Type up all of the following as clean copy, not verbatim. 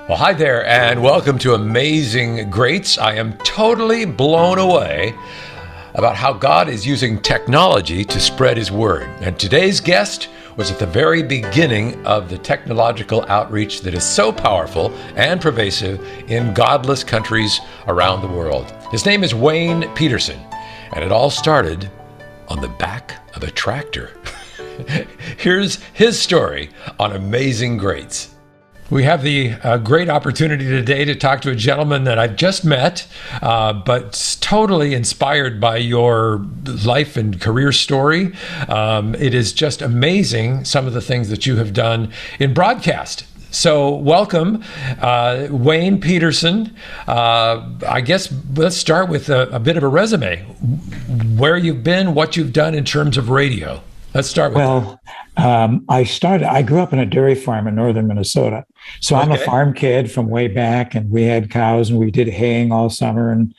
Well, hi there, and welcome to Amazing Greats. I am totally blown away about how God is using technology to spread His word. And today's guest was at the very beginning of the technological outreach that is so powerful and pervasive in godless countries around the world. His name is Wayne Pederson, and it all started on the back of a tractor. Here's his story on Amazing Greats. We have the great opportunity today to talk to a gentleman that I've just met, but totally inspired by your life and career story. It is just amazing, some of the things that you have done in broadcast. So welcome, Wayne Pederson. I guess let's start with a bit of a resume. Where you've been, what you've done in terms of radio. Let's start with I grew up in a dairy farm in northern Minnesota. So I'm a farm kid from way back, and we had cows and we did haying all summer and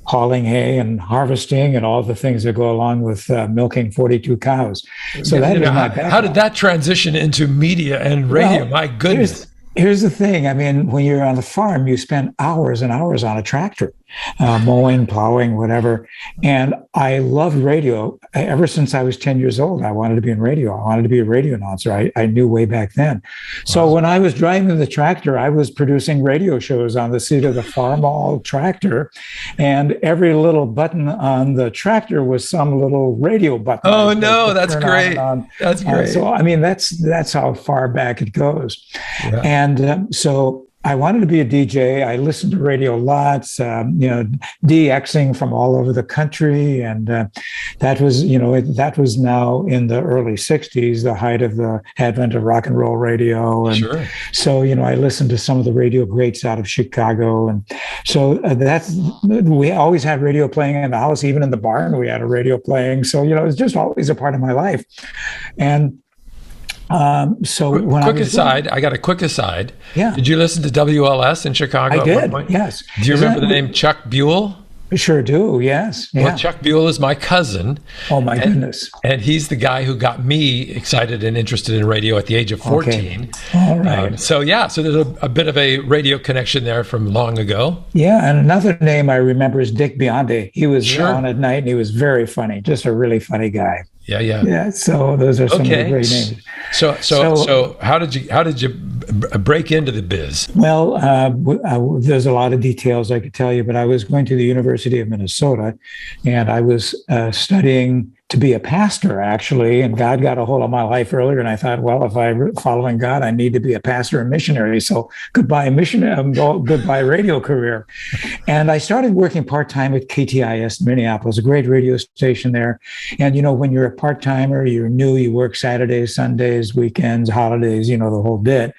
hauling hay and harvesting and all the things that go along with milking 42 cows. So that is my background. How did that transition into media and radio? Well, my goodness. Here's the thing. I mean, when you're on the farm, you spend hours and hours on a tractor, mowing, plowing, whatever. And I loved radio. Ever since I was 10 years old, I wanted to be in radio. I wanted to be a radio announcer. I knew way back then. So when I was driving the tractor, I was producing radio shows on the seat of the farm-all tractor. And every little button on the tractor was some little radio button. Oh, no, that's great. That's great. So, I mean, that's how far back it goes. Yeah. And so I wanted to be a DJ. I listened to radio lots, DXing from all over the country. And that was now in the early 60s, the height of the advent of rock and roll radio. And sure. So, I listened to some of the radio greats out of Chicago. And so we always had radio playing in the house, even in the barn, we had a radio playing. So, it was just always a part of my life. And I got a quick aside. Yeah. Did you listen to WLS in Chicago? I did. Yes. Do you remember the name Chuck Buell? Sure do. Yes. Yeah. Well, Chuck Buell is my cousin. Oh my goodness. And he's the guy who got me excited and interested in radio at the age of 14. Okay. All right. So there's a bit of a radio connection there from long ago. Yeah. And another name I remember is Dick Biondi. He was on at night and he was very funny, just a really funny guy. Yeah. So those are some of the great names. So how did you break into the biz? Well, there's a lot of details I could tell you, but I was going to the University of Minnesota, and I was studying to be a pastor, actually, and God got a hold of my life earlier, and I thought, well, if I'm following God, I need to be a pastor and missionary. So goodbye radio career. And I started working part-time at KTIS in Minneapolis, a great radio station there. And, when you're a part-timer, you're new, you work Saturdays, Sundays, weekends, holidays, the whole bit.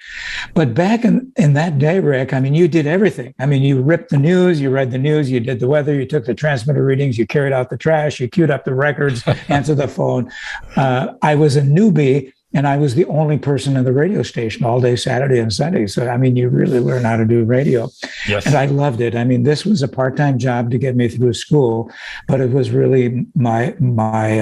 But back in that day, Rick, I mean, you did everything. I mean, you ripped the news, you read the news, you did the weather, you took the transmitter readings, you carried out the trash, you queued up the records, answer the phone. I was a newbie, and I was the only person in the radio station all day Saturday and Sunday. So, I mean, you really learn how to do radio. Yes. And I loved it. I mean, this was a part-time job to get me through school, but it was really my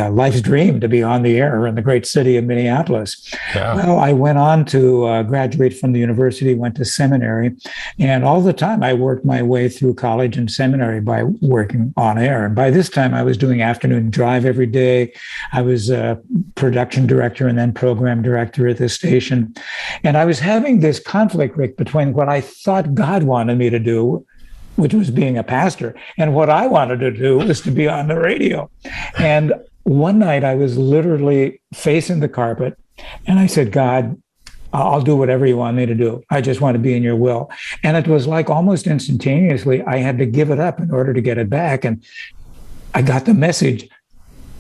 life's dream to be on the air in the great city of Minneapolis. Yeah. Well, I went on to graduate from the university, went to seminary, and all the time I worked my way through college and seminary by working on air. And by this time, I was doing afternoon drive every day. I was a production director and then program director at this station. And I was having this conflict, Rick, between what I thought God wanted me to do, which was being a pastor, and what I wanted to do was to be on the radio. And one night I was literally facing the carpet and I said, God, I'll do whatever you want me to do. I just want to be in your will. And it was like almost instantaneously, I had to give it up in order to get it back. And I got the message,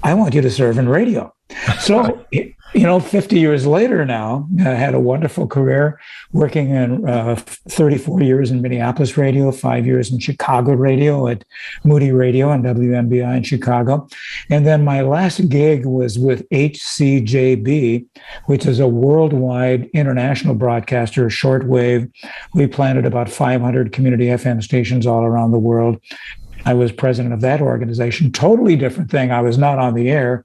I want you to serve in radio. So, 50 years later now, I had a wonderful career working in 34 years in Minneapolis radio, 5 years in Chicago radio at Moody Radio and WMBI in Chicago. And then my last gig was with HCJB, which is a worldwide international broadcaster, shortwave. We planted about 500 community FM stations all around the world. I was president of that organization. Totally different thing. I was not on the air,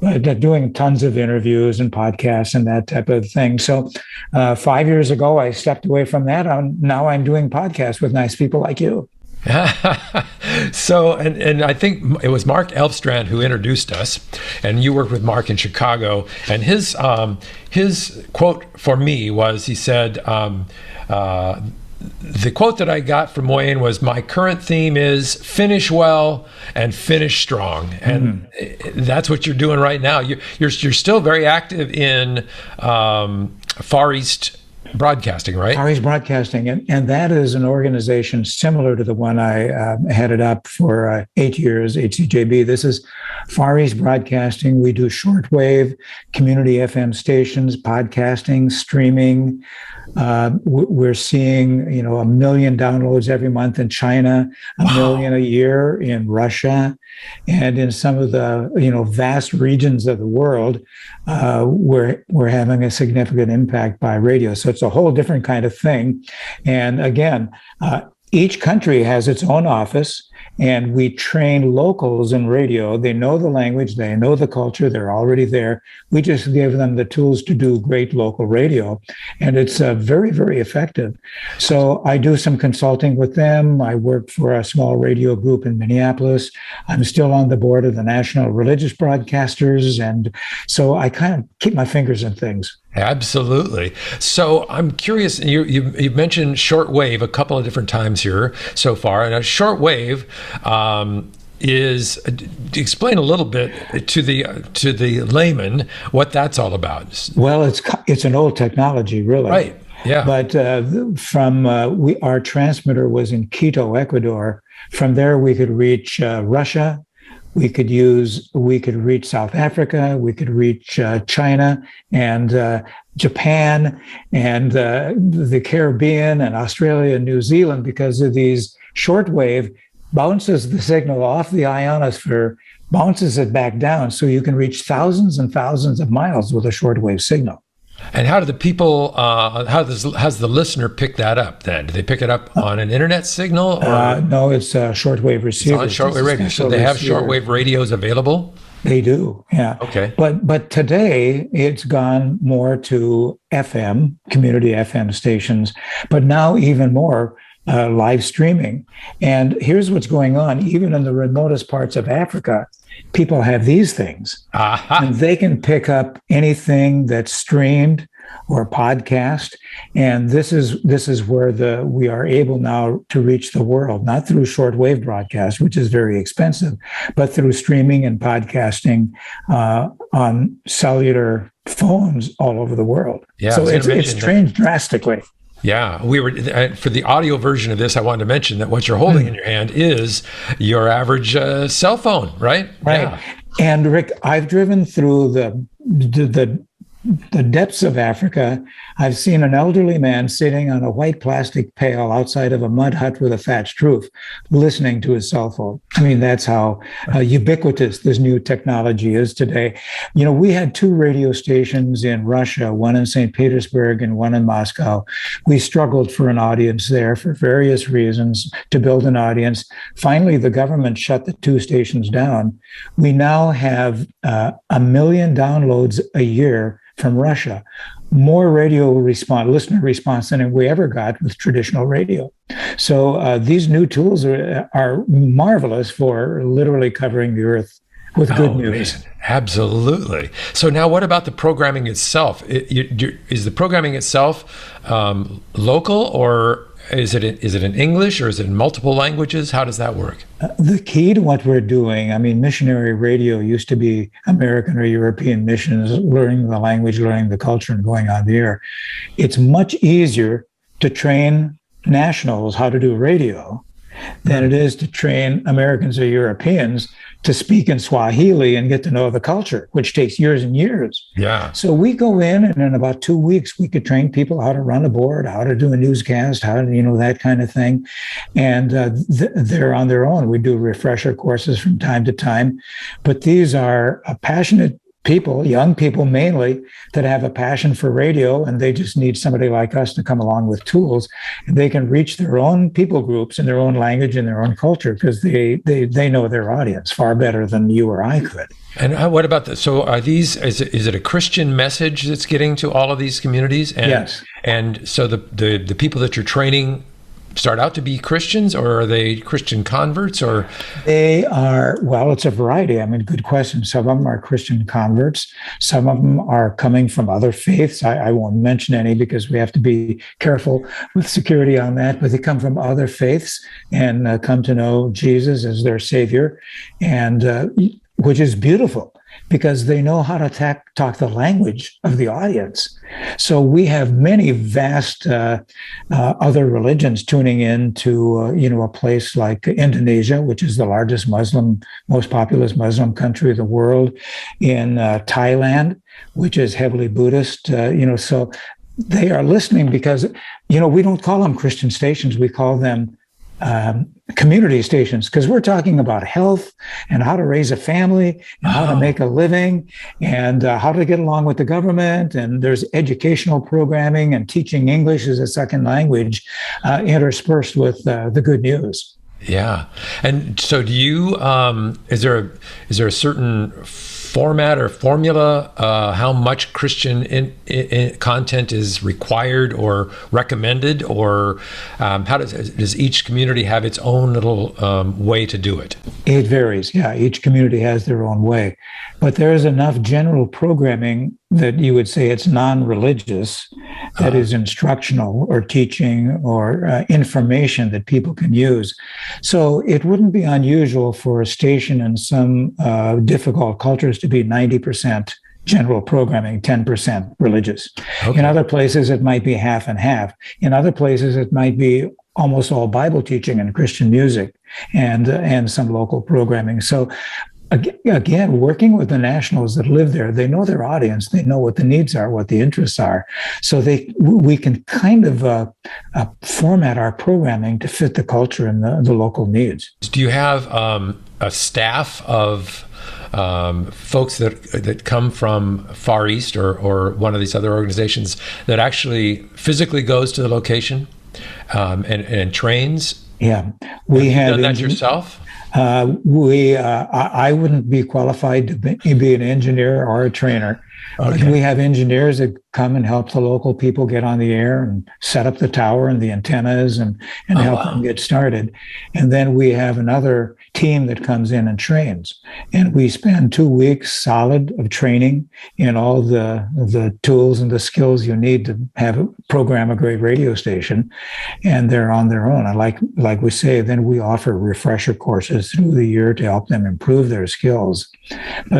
but doing tons of interviews and podcasts and that type of thing. So 5 years ago, I stepped away from that. Now I'm doing podcasts with nice people like you. So, and I think it was Mark Elfstrand who introduced us, and you worked with Mark in Chicago, and his quote for me was, he said, the quote that I got from Wayne was, "My current theme is finish well and finish strong," and that's what you're doing right now. You're still very active in Far East Broadcasting, right? Far East Broadcasting, and that is an organization similar to the one I headed up for 8 years, HCJB. This is Far East Broadcasting. We do shortwave, community FM stations, podcasting, streaming. We're seeing, 1 million downloads every month in China, a million a year in Russia, and in some of the, vast regions of the world, we're having a significant impact by radio. So it's a whole different kind of thing. And again, each country has its own office, and we train locals in radio. They know the language, they know the culture, they're already there. We just give them the tools to do great local radio, and it's very, very effective. So I do some consulting with them. I work for a small radio group in Minneapolis. I'm still on the board of the National Religious Broadcasters, and so I kind of keep my fingers in things. Absolutely. So I'm curious, you've mentioned shortwave a couple of different times here so far, and a shortwave is, explain a little bit to the layman what that's all about. Well, it's an old technology, really. Right. Yeah. But our transmitter was in Quito, Ecuador. From there, we could reach Russia. We could reach South Africa, we could reach China and Japan and the Caribbean and Australia and New Zealand, because of these shortwave bounces the signal off the ionosphere, bounces it back down, so you can reach thousands and thousands of miles with a shortwave signal. And how do the people, how's the listener pick that up then? Do they pick it up on an internet signal? Or? No, it's a shortwave receiver. It's on shortwave radio. So they have shortwave radios available? They do, yeah. Okay. But today it's gone more to FM, community FM stations, but now even more live streaming. And here's what's going on. Even in the remotest parts of Africa, people have these things. And they can pick up anything that's streamed or podcast. And this is where we are able now to reach the world, not through shortwave broadcast, which is very expensive, but through streaming and podcasting on cellular phones all over the world. Yeah, so it's changed drastically. Yeah, we were for the audio version of this. I wanted to mention that what you're holding in your hand is your average cell phone, right? Right. Yeah. And Rick, I've driven through the depths of Africa. I've seen an elderly man sitting on a white plastic pail outside of a mud hut with a thatched roof, listening to his cell phone. I mean, that's how ubiquitous this new technology is today. We had 2 radio stations in Russia, one in St. Petersburg and one in Moscow. We struggled for an audience there for various reasons, to build an audience. Finally, the government shut the 2 stations down. We now have 1 million downloads a year from Russia, more listener response than we ever got with traditional radio. So these new tools are marvelous for literally covering the earth with good news. Man. Absolutely. So now what about the programming itself? Is the programming itself local, or is it in English, or is it in multiple languages? How does that work? The key to what we're doing, missionary radio used to be American or European missions, learning the language, learning the culture, and going on the air. It's much easier to train nationals how to do radio than it is to train Americans or Europeans to speak in Swahili and get to know the culture, which takes years and years. Yeah. So we go in, and in about 2 weeks, we could train people how to run a board, how to do a newscast, how to, that kind of thing. And they're on their own. We do refresher courses from time to time. But these are passionate people, young people mainly, that have a passion for radio, and they just need somebody like us to come along with tools, and they can reach their own people groups in their own language and their own culture, because they know their audience far better than you or I could. And what about so are these, is it a Christian message that's getting to all of these communities? And, yes. And so the people that you're training start out to be Christians, or are they Christian converts, or? They are, well, it's a variety. I mean, good question. Some of them are Christian converts. Some of them are coming from other faiths. I won't mention any because we have to be careful with security on that, but they come from other faiths and come to know Jesus as their Savior, and which is beautiful, because they know how to talk the language of the audience. So we have many vast other religions tuning in to a place like Indonesia, which is the largest most populous Muslim country of the world, in Thailand, which is heavily Buddhist. So they are listening because we don't call them Christian stations; we call them community stations, because we're talking about health and how to raise a family and how to make a living and how to get along with the government. And there's educational programming and teaching English as a second language interspersed with the good news. Yeah. And so do you, is there a certain format or formula, how much Christian content is required or recommended, or how does each community have its own little way to do it? It varies. Yeah, each community has their own way, but there is enough general programming that you would say it's non-religious, that is instructional or teaching or information that people can use. So it wouldn't be unusual for a station in some difficult cultures to be 90% general programming, 10% religious. Okay. In other places, it might be half and half. In other places, it might be almost all Bible teaching and Christian music and some local programming. So again, working with the nationals that live there, they know their audience, they know what the needs are, what the interests are. So we can kind of format our programming to fit the culture and the local needs. Do you have a staff of folks that come from Far East or one of these other organizations that actually physically goes to the location and trains? Yeah, have you done that yourself? I wouldn't be qualified to be an engineer or a trainer. Okay. We have engineers that come and help the local people get on the air and set up the tower and the antennas and help them get started. And then we have another team that comes in and trains. And we spend 2 weeks solid of training in all the tools and the skills you need to program a great radio station. And they're on their own. And like we say, then we offer refresher courses through the year to help them improve their skills.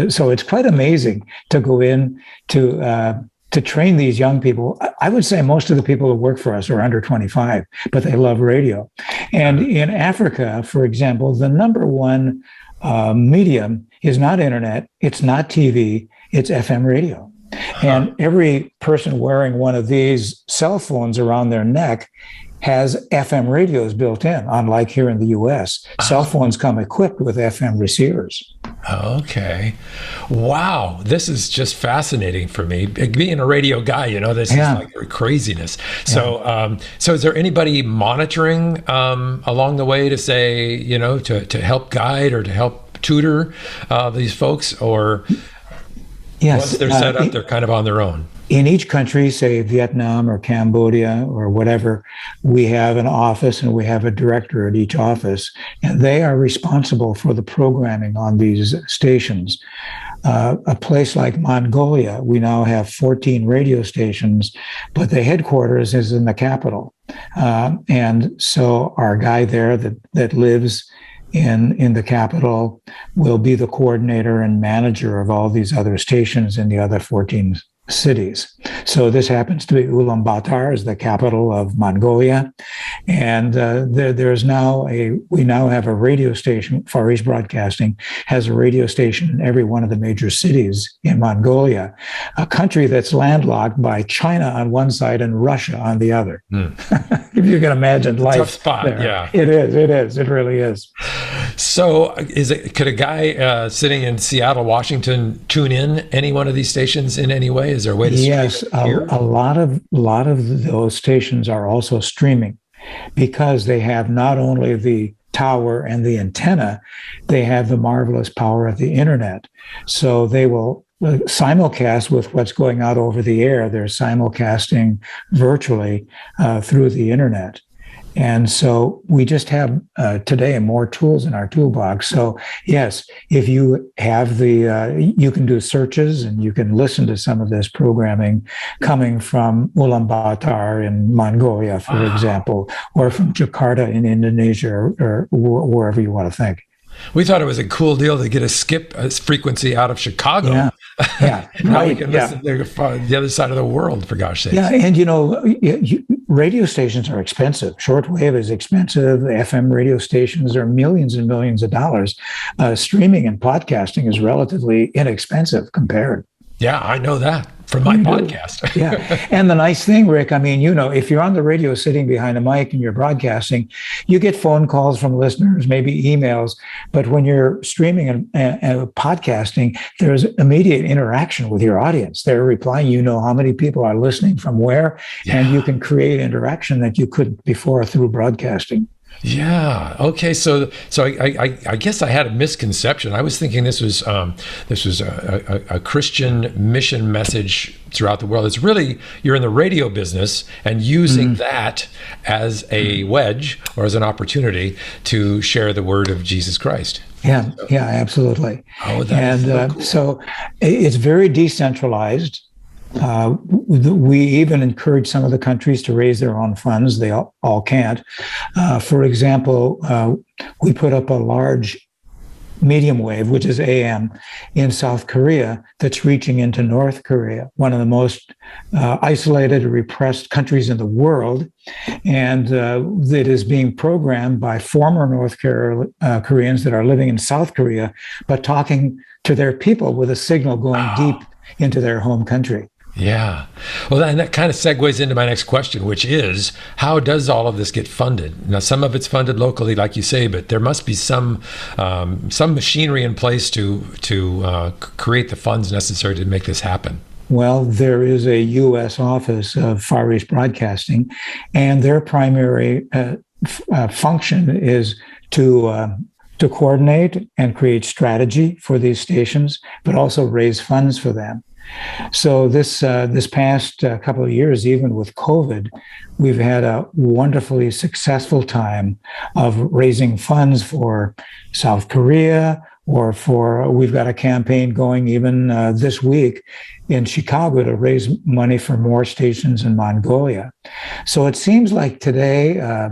So it's quite amazing to go in to train these young people. I would say most of the people who work for us are under 25, but they love radio. And in Africa, for example, the number one medium is not internet, it's not TV, it's FM radio. And every person wearing one of these cell phones around their neck has FM radios built in, unlike here in the US. Cell phones come equipped with FM receivers. Okay. Wow. This is just fascinating for me. Being a radio guy, this is like craziness. So, so is there anybody monitoring along the way to say, to help guide or to help tutor these folks, or once they're set up, they're kind of on their own? In each country, say Vietnam or Cambodia or whatever, we have an office and we have a director at each office, and they are responsible for the programming on these stations. A place like Mongolia, we now have 14 radio stations, but the headquarters is in the capital. And so our guy there that lives in the capital will be the coordinator and manager of all these other stations in the other 14 cities. So this happens to be Ulaanbaatar, is the capital of Mongolia, and we now have a radio station. Far East Broadcasting has a radio station in every one of the major cities in Mongolia, a country that's landlocked by China on one side and Russia on the other. If you can imagine life. Tough spot, there. Yeah. It is. It really is. So, could a guy sitting in Seattle, Washington, tune in any one of these stations in any way? Is there a way to stream Yes, it here? a lot of those stations are also streaming because they have not only the tower and the antenna, they have the marvelous power of the internet. So they will simulcast with what's going out over the air. They're simulcasting virtually through the internet. And so we just have today more tools in our toolbox. So yes, if you have you can do searches and you can listen to some of this programming coming from Ulaanbaatar in Mongolia, for example, or from Jakarta in Indonesia, or wherever you want to think. We thought it was a cool deal to get a skip frequency out of Chicago. Yeah. Now right. we can listen to the other side of the world, for gosh sakes. Yeah, and radio stations are expensive. Shortwave is expensive. FM radio stations are millions and millions of dollars. Streaming and podcasting is relatively inexpensive compared. Yeah, I know that from my podcast. Yeah. And the nice thing, Rick, I mean, if you're on the radio sitting behind a mic and you're broadcasting, you get phone calls from listeners, maybe emails. But when you're streaming and podcasting, there's immediate interaction with your audience. They're replying, how many people are listening from where, and you can create interaction that you couldn't before through broadcasting. Yeah. Okay. So I guess I had a misconception. I was thinking this was a Christian mission message throughout the world. It's really, you're in the radio business and using that as a wedge or as an opportunity to share the word of Jesus Christ. Yeah. Yeah. Absolutely. Oh, that's so cool. So it's very decentralized. We even encourage some of the countries to raise their own funds. They all can't. For example, we put up a large medium wave, which is AM, in South Korea that's reaching into North Korea, one of the most isolated, repressed countries in the world. And it is being programmed by former North Koreans that are living in South Korea, but talking to their people with a signal going deep into their home country. Yeah. Well, and that kind of segues into my next question, which is, how does all of this get funded? Now, some of it's funded locally, like you say, but there must be some machinery in place to create the funds necessary to make this happen. Well, there is a U.S. Office of Far East Broadcasting, and their primary function is to coordinate and create strategy for these stations, but also raise funds for them. So this past couple of years, even with COVID, we've had a wonderfully successful time of raising funds for South Korea, we've got a campaign going even this week in Chicago to raise money for more stations in Mongolia. So it seems like today,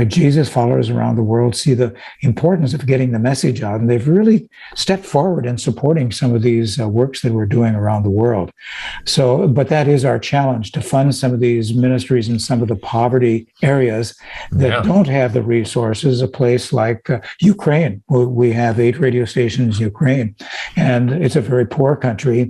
Jesus followers around the world see the importance of getting the message out, and they've really stepped forward in supporting some of these works that we're doing around the world. So, but that is our challenge, to fund some of these ministries in some of the poverty areas that don't have the resources. A place like Ukraine, we have 8 radio stations in Ukraine, and it's a very poor country.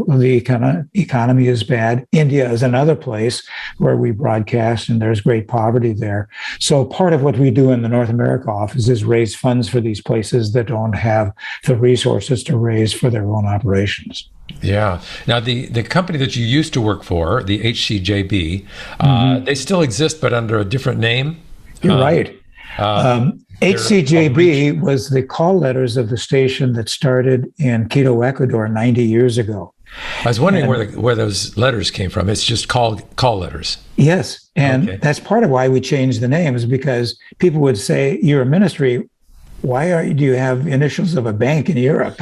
The economy is bad. India is another place where we broadcast, and there's great poverty there. So part of what we do in the North America office is raise funds for these places that don't have the resources to raise for their own operations. Yeah. Now, the company that you used to work for, the HCJB, they still exist, but under a different name? You're right. HCJB was the call letters of the station that started in Quito, Ecuador 90 years ago. I was wondering where those letters came from. It's just call letters. Yes. And that's part of why we changed the name, is because people would say, you're a ministry, why do you have initials of a bank in Europe?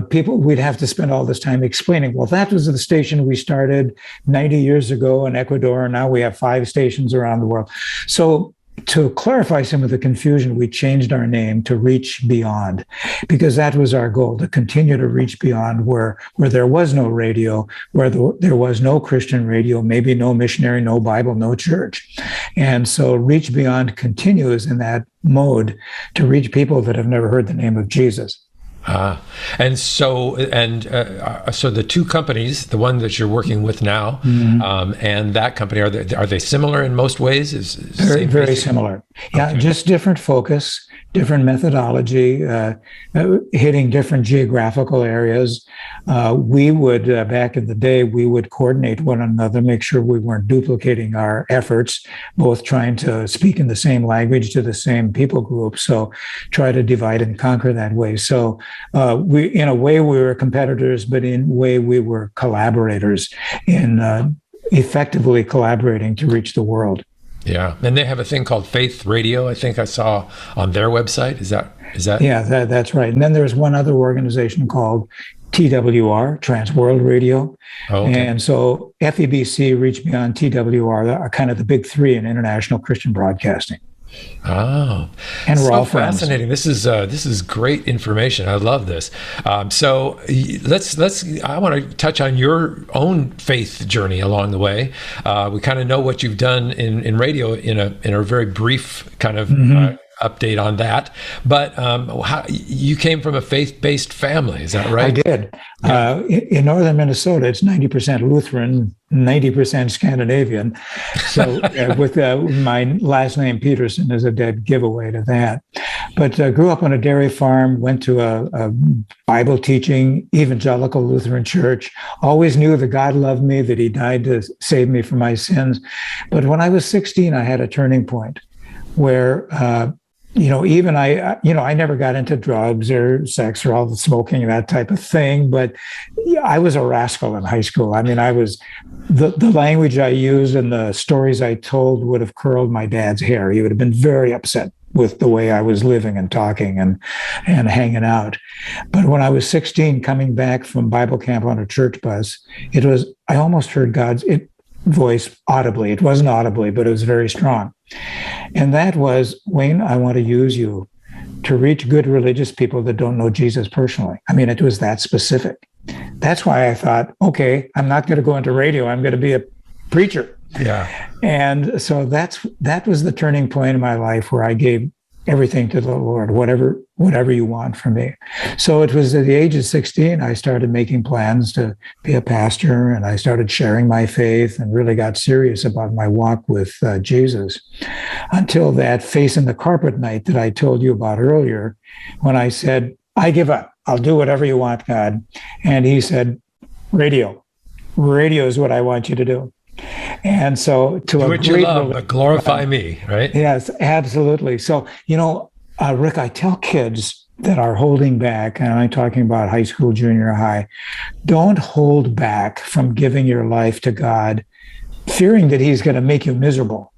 People, we'd have to spend all this time explaining, well, that was the station we started 90 years ago in Ecuador, and now we have 5 stations around the world. So to clarify some of the confusion, we changed our name to Reach Beyond, because that was our goal, to continue to reach beyond where there was no radio, where there was no Christian radio, maybe no missionary, no Bible, no church. And so Reach Beyond continues in that mode to reach people that have never heard the name of Jesus. Ah, so the two companies, the one that you're working with now, and that company, are they similar in most ways? Very similar. Yeah, Okay. just different focus, different methodology, hitting different geographical areas. We would, back in the day, we would coordinate one another, make sure we weren't duplicating our efforts, both trying to speak in the same language to the same people group. So try to divide and conquer that way. So in a way, we were competitors, but in a way, we were collaborators in effectively collaborating to reach the world. Yeah, and they have a thing called Faith Radio. I think I saw on their website. Is that? Yeah, that's right. And then there's one other organization called TWR, Trans World Radio. Oh, okay. And so FEBC reached me on TWR, are kind of the big three in international Christian broadcasting. Oh, and we're so all friends. fascinating. This is great information. I love this. So let's. I want to touch on your own faith journey along the way. We kind of know what you've done in radio in a very brief kind of update on that. But how, you came from a faith-based family, is that right? I did. Yeah. In northern Minnesota, it's 90% Lutheran, 90% Scandinavian. So with my last name, Peterson, is a dead giveaway to that. But grew up on a dairy farm, went to a Bible teaching, evangelical Lutheran church, always knew that God loved me, that he died to save me from my sins. But when I was 16, I had a turning point where even I never got into drugs or sex or all the smoking and that type of thing, but I was a rascal in high school. I mean, I was the language I used and the stories I told would have curled my dad's hair. He would have been very upset with the way I was living and talking and hanging out. But when I was 16, coming back from Bible camp on a church bus, I almost heard God's voice audibly. It wasn't audibly, but it was very strong. And that was, Wayne, I want to use you to reach good religious people that don't know Jesus personally. I mean, it was that specific. That's why I thought, okay, I'm not going to go into radio. I'm going to be a preacher. Yeah. And so that was the turning point in my life where I gave everything to the Lord, whatever you want from me. So it was at the age of 16, I started making plans to be a pastor, and I started sharing my faith and really got serious about my walk with Jesus, until that face in the carpet night that I told you about earlier, when I said, I give up. I'll do whatever you want, God. And he said, radio is what I want you to do. And so to do what you love, but glorify me, right? Yes, absolutely. So, Rick, I tell kids that are holding back, and I'm talking about high school, junior high, don't hold back from giving your life to God, fearing that he's going to make you miserable.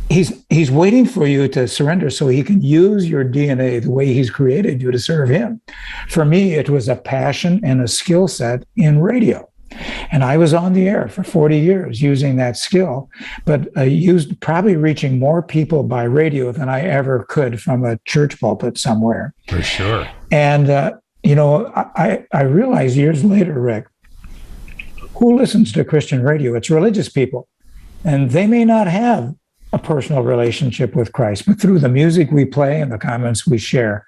He's waiting for you to surrender so he can use your DNA the way he's created you to serve him. For me, it was a passion and a skill set in radio. And I was on the air for 40 years using that skill, but used probably reaching more people by radio than I ever could from a church pulpit somewhere. For sure. And, I realized years later, Rick, who listens to Christian radio? It's religious people. And they may not have a personal relationship with Christ, but through the music we play and the comments we share,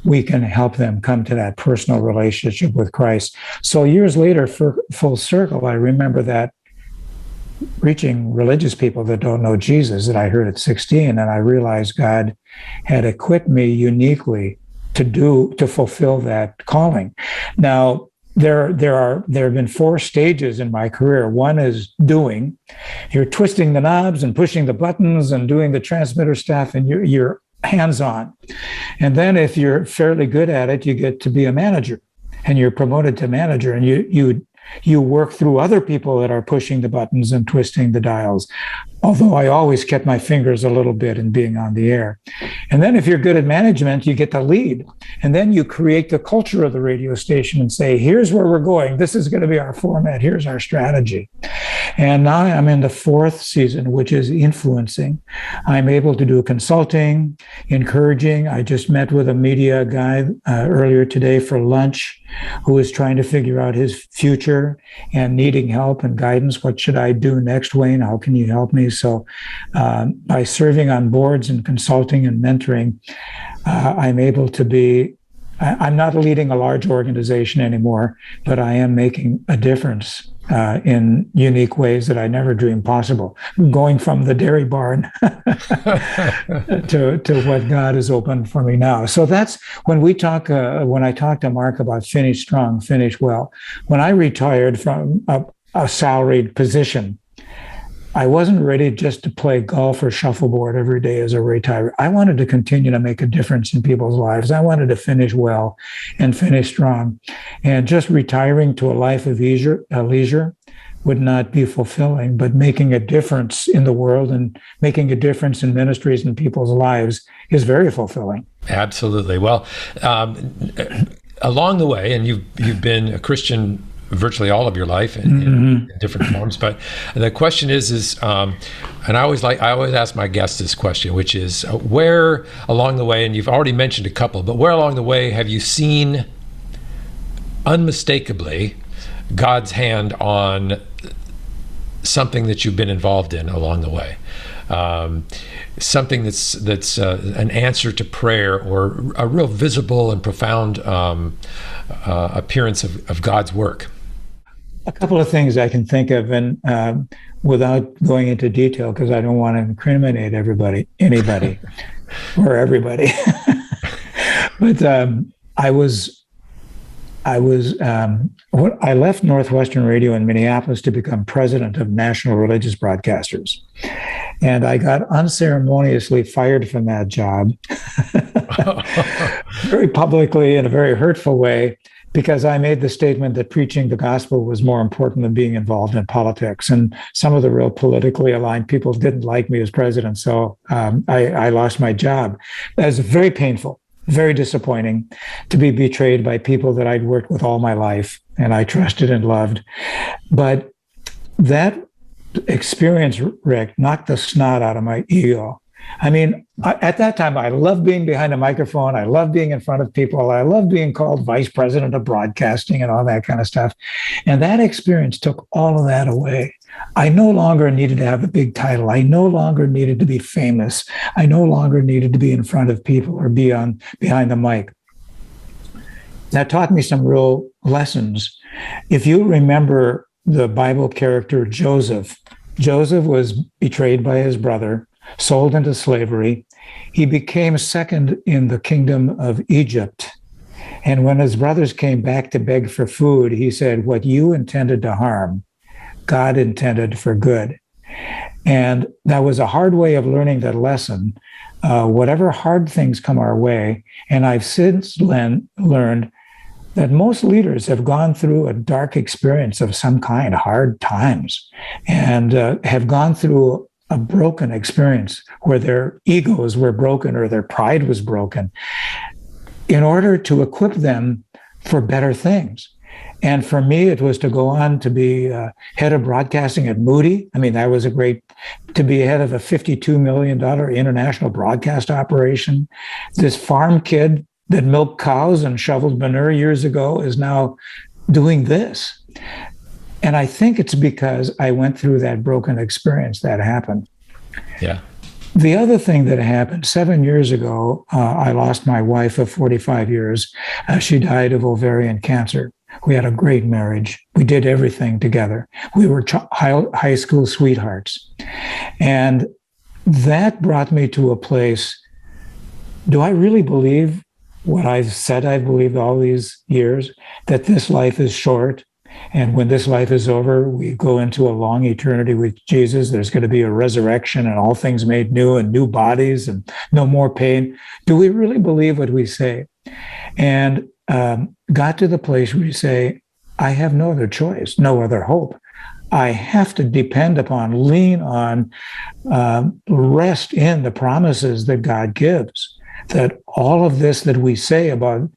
we can help them come to that personal relationship with Christ. So years later, for full circle, I remember that reaching religious people that don't know Jesus that I heard at 16, and I realized God had equipped me uniquely to fulfill that calling. Now, there have been 4 stages in my career. One is doing. You're twisting the knobs and pushing the buttons and doing the transmitter stuff, and you're hands-on. And then if you're fairly good at it, you get to be a manager, and you're promoted to manager, and you work through other people that are pushing the buttons and twisting the dials. Although I always kept my fingers a little bit in being on the air. And then if you're good at management, you get the lead. And then you create the culture of the radio station and say, here's where we're going. This is going to be our format. Here's our strategy. And now I'm in the 4th season, which is influencing. I'm able to do consulting, encouraging. I just met with a media guy earlier today for lunch who is trying to figure out his future and needing help and guidance. What should I do next, Wayne? How can you help me? So by serving on boards and consulting and mentoring, I'm able to be I'm not leading a large organization anymore, but I am making a difference in unique ways that I never dreamed possible. Going from the dairy barn to what God has opened for me now. So that's when we talk. When I talk to Mark about finish strong, finish well. When I retired from a salaried position, I wasn't ready just to play golf or shuffleboard every day as a retiree. I wanted to continue to make a difference in people's lives. I wanted to finish well and finish strong. And just retiring to a life of leisure would not be fulfilling, but making a difference in the world and making a difference in ministries and people's lives is very fulfilling. Absolutely. Well, along the way, and you've been a Christian virtually all of your life in different forms. But the question is, and I always ask my guests this question, which is where along the way, and you've already mentioned a couple, but where along the way have you seen unmistakably God's hand on something that you've been involved in along the way? Something that's an answer to prayer or a real visible and profound appearance of God's work. A couple of things I can think of, and without going into detail, because I don't want to incriminate anybody, or everybody. But I left Northwestern Radio in Minneapolis to become president of National Religious Broadcasters. And I got unceremoniously fired from that job very publicly in a very hurtful way, because I made the statement that preaching the gospel was more important than being involved in politics. And some of the real politically aligned people didn't like me as president. So I lost my job. That was very painful, very disappointing to be betrayed by people that I'd worked with all my life and I trusted and loved. But that experience, Rick, knocked the snot out of my ego. I mean, at that time, I loved being behind a microphone. I loved being in front of people. I loved being called vice president of broadcasting and all that kind of stuff. And that experience took all of that away. I no longer needed to have a big title. I no longer needed to be famous. I no longer needed to be in front of people or be behind the mic. That taught me some real lessons. If you remember the Bible character Joseph was betrayed by his brother, sold into slavery. He became second in the kingdom of Egypt. And when his brothers came back to beg for food, he said, "What you intended to harm, God intended for good." And that was a hard way of learning that lesson. Whatever hard things come our way, and I've since learned that most leaders have gone through a dark experience of some kind, hard times, and have gone through a broken experience where their egos were broken or their pride was broken in order to equip them for better things. And for me, it was to go on to be head of broadcasting at Moody. I mean, that was to be head of a $52 million international broadcast operation. This farm kid that milked cows and shoveled manure years ago is now doing this. And I think it's because I went through that broken experience that happened. Yeah. The other thing that happened 7 years ago, I lost my wife of 45 years. She died of ovarian cancer. We had a great marriage. We did everything together. We were high school sweethearts. And that brought me to a place, do I really believe what I've said I've believed all these years, that this life is short? And when this life is over, we go into a long eternity with Jesus. There's going to be a resurrection and all things made new and new bodies and no more pain. Do we really believe what we say? And got to the place where you say, I have no other choice, no other hope. I have to depend upon, lean on, rest in the promises that God gives, that all of this that we say about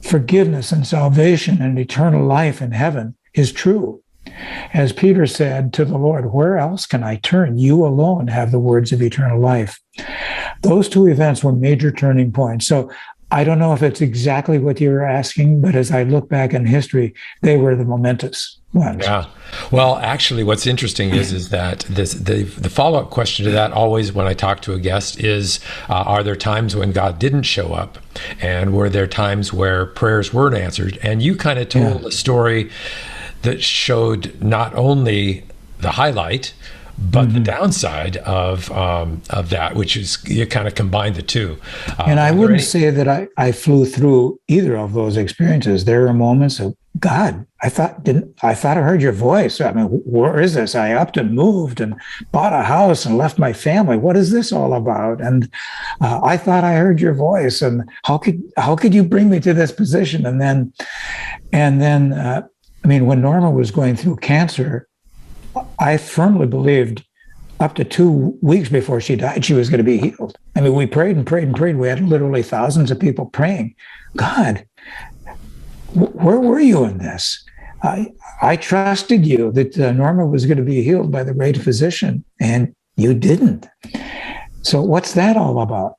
forgiveness and salvation and eternal life in heaven is true. As Peter said to the Lord, where else can I turn? You alone have the words of eternal life. Those two events were major turning points. So I don't know if it's exactly what you're asking, but as I look back in history, they were the momentous ones. Yeah. Well, actually, what's interesting is that the follow-up question to that always when I talk to a guest is, are there times when God didn't show up? And were there times where prayers weren't answered? And you kind of told a story that showed not only the highlight, but the downside of that, which is you kind of combine the two. And I wouldn't say that I flew through either of those experiences. There are moments of, God, I thought I heard your voice. I mean, where is this? I upped and moved and bought a house and left my family. What is this all about? And I thought I heard your voice. And how could you bring me to this position? And then, I mean, when Norma was going through cancer, I firmly believed up to 2 weeks before she died, she was going to be healed. I mean, we prayed and prayed and prayed. We had literally thousands of people praying. God, where were you in this? I trusted you that Norma was going to be healed by the great physician, and you didn't. So what's that all about?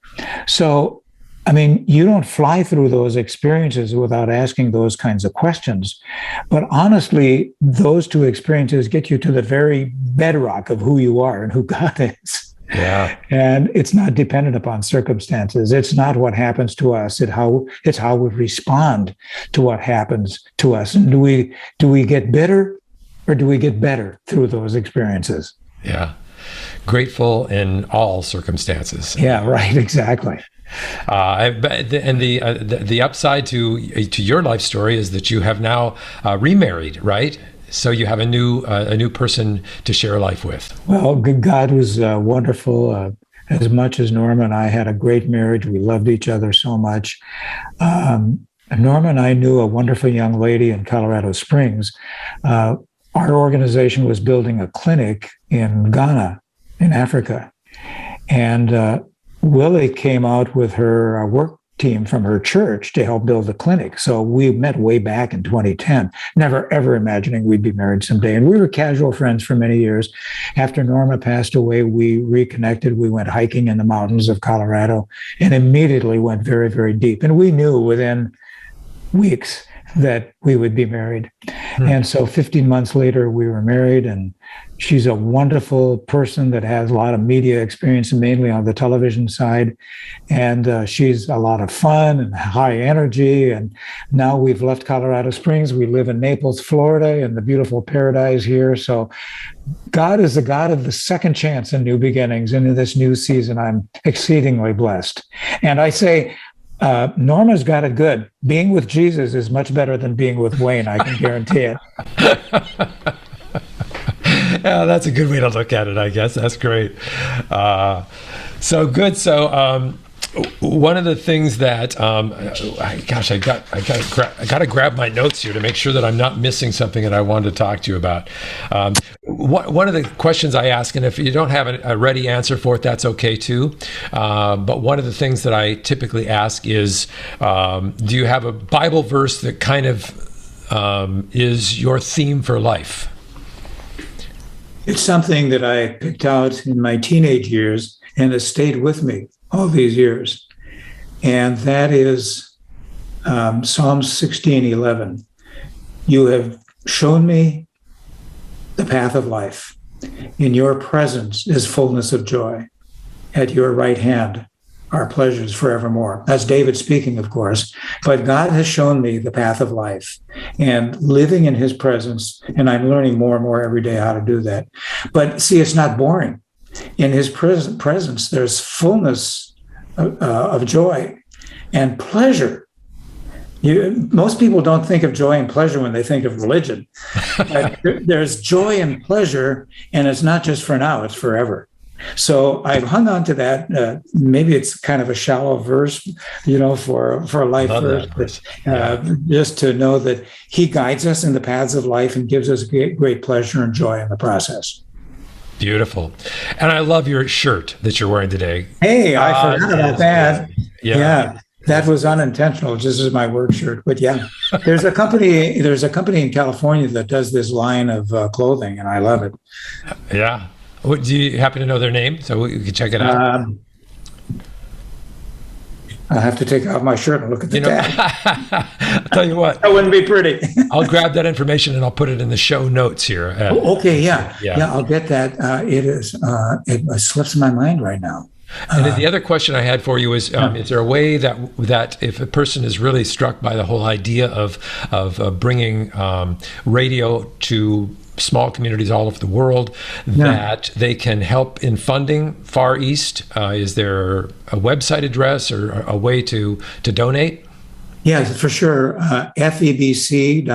So, I mean, you don't fly through those experiences without asking those kinds of questions. But honestly, those two experiences get you to the very bedrock of who you are and who God is. Yeah. And it's not dependent upon circumstances. It's not what happens to us. It's how we respond to what happens to us. And do we get bitter or do we get better through those experiences? Yeah. Grateful in all circumstances. Yeah, right. Exactly. And the upside to your life story is that you have now remarried, right? So you have a new person to share life with. Well, God was wonderful. As much as Norma and I had a great marriage, we loved each other so much. Norma and I knew a wonderful young lady in Colorado Springs. Our organization was building a clinic in Ghana, in Africa, and Willie came out with her work team from her church to help build the clinic. So we met way back in 2010, never ever imagining we'd be married someday. And we were casual friends for many years. After Norma passed away, we reconnected. We went hiking in the mountains of Colorado and immediately went very, very deep. And we knew within weeks that we would be married. And so 15 months later, we were married, and she's a wonderful person that has a lot of media experience, mainly on the television side. And she's a lot of fun and high energy. And now we've left Colorado Springs. We live in Naples, Florida, in the beautiful paradise here. So God is the God of the second chance and new beginnings. And in this new season, I'm exceedingly blessed. And I say, Norma's got it good. Being with Jesus is much better than being with Wayne, I can guarantee it. Yeah, that's a good way to look at it, I guess. That's great. So good. So one of the things that, I got to grab my notes here to make sure that I'm not missing something that I wanted to talk to you about. One of the questions I ask, and if you don't have a ready answer for it, that's okay too. But one of the things that I typically ask is, do you have a Bible verse that kind of is your theme for life? It's something that I picked out in my teenage years and has stayed with me all these years. And that is Psalm 16:11. You have shown me the path of life. In your presence is fullness of joy. At your right hand are pleasures forevermore. That's David speaking, of course. But God has shown me the path of life and living in his presence. And I'm learning more and more every day how to do that. But see, it's not boring. In his presence, there's fullness of joy and pleasure. Most people don't think of joy and pleasure when they think of religion. But there's joy and pleasure, and it's not just for now, it's forever. So I've hung on to that. Maybe it's kind of a shallow verse, for a life verse, just to know that he guides us in the paths of life and gives us great pleasure and joy in the process. Beautiful. And I love your shirt that you're wearing today. Hey, I forgot about that. Yeah. That was unintentional, just as my work shirt. But yeah, there's a company in California that does this line of clothing, and I love it. Yeah. Do you happen to know their name so we can check it out? I'll have to take off my shirt and look at the tag. I'll tell you what. That wouldn't be pretty. I'll grab that information and I'll put it in the show notes here. Okay, yeah, I'll get that. It slips my mind right now. And then the other question I had for you is there a way that if a person is really struck by the whole idea of bringing radio to small communities all over the world, that they can help in funding Far East? Is there a website address or a way to donate? Yes, for sure. febc.org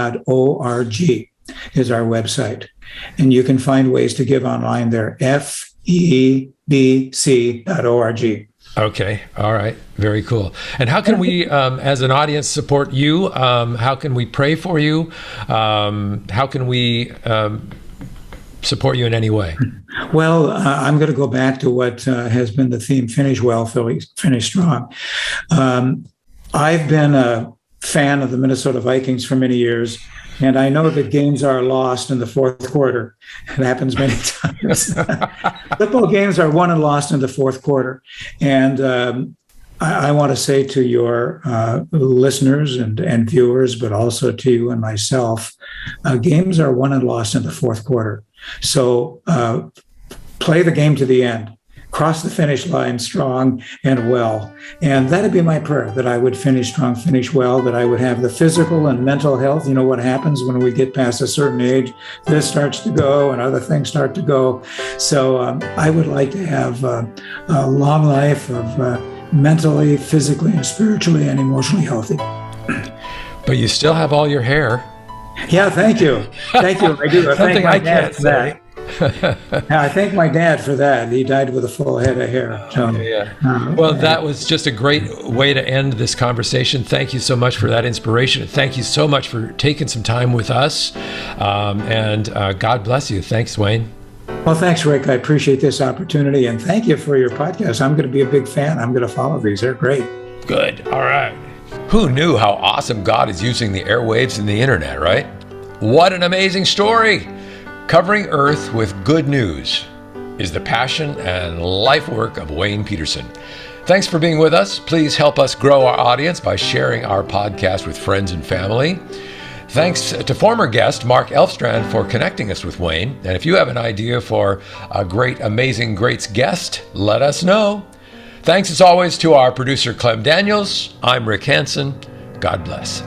is our website. And you can find ways to give online there. febc.org. Okay. All right. Very cool. And how can we, as an audience, support you? How can we pray for you? How can we support you in any way? Well, I'm going to go back to what has been the theme, finish well, finish strong. I've been a fan of the Minnesota Vikings for many years, and I know that games are lost in the fourth quarter. It happens many times. Football games are won and lost in the fourth quarter. And I want to say to your listeners and viewers, but also to you and myself, games are won and lost in the fourth quarter. So play the game to the end. Cross the finish line strong and well. And that'd be my prayer, that I would finish strong, finish well, that I would have the physical and mental health. You know what happens when we get past a certain age, this starts to go and other things start to go. So I would like to have a long life of mentally, physically, and spiritually and emotionally healthy. But you still have all your hair. Yeah, thank you. Thank you. I do. Something I can't say. I thank my dad for that. He died with a full head of hair. So, well, that was just a great way to end this conversation. Thank you so much for that inspiration. Thank you so much for taking some time with us. And God bless you. Thanks, Wayne. Well, thanks, Rick. I appreciate this opportunity. And thank you for your podcast. I'm going to be a big fan. I'm going to follow these. They're great. Good. All right. Who knew how awesome God is using the airwaves and the internet, right? What an amazing story. Covering Earth with good news is the passion and life work of Wayne Pederson. Thanks for being with us. Please help us grow our audience by sharing our podcast with friends and family. Thanks to former guest Mark Elfstrand for connecting us with Wayne. And if you have an idea for a great, amazing Greats guest, let us know. Thanks as always to our producer Clem Daniels. I'm Rick Hansen. God bless.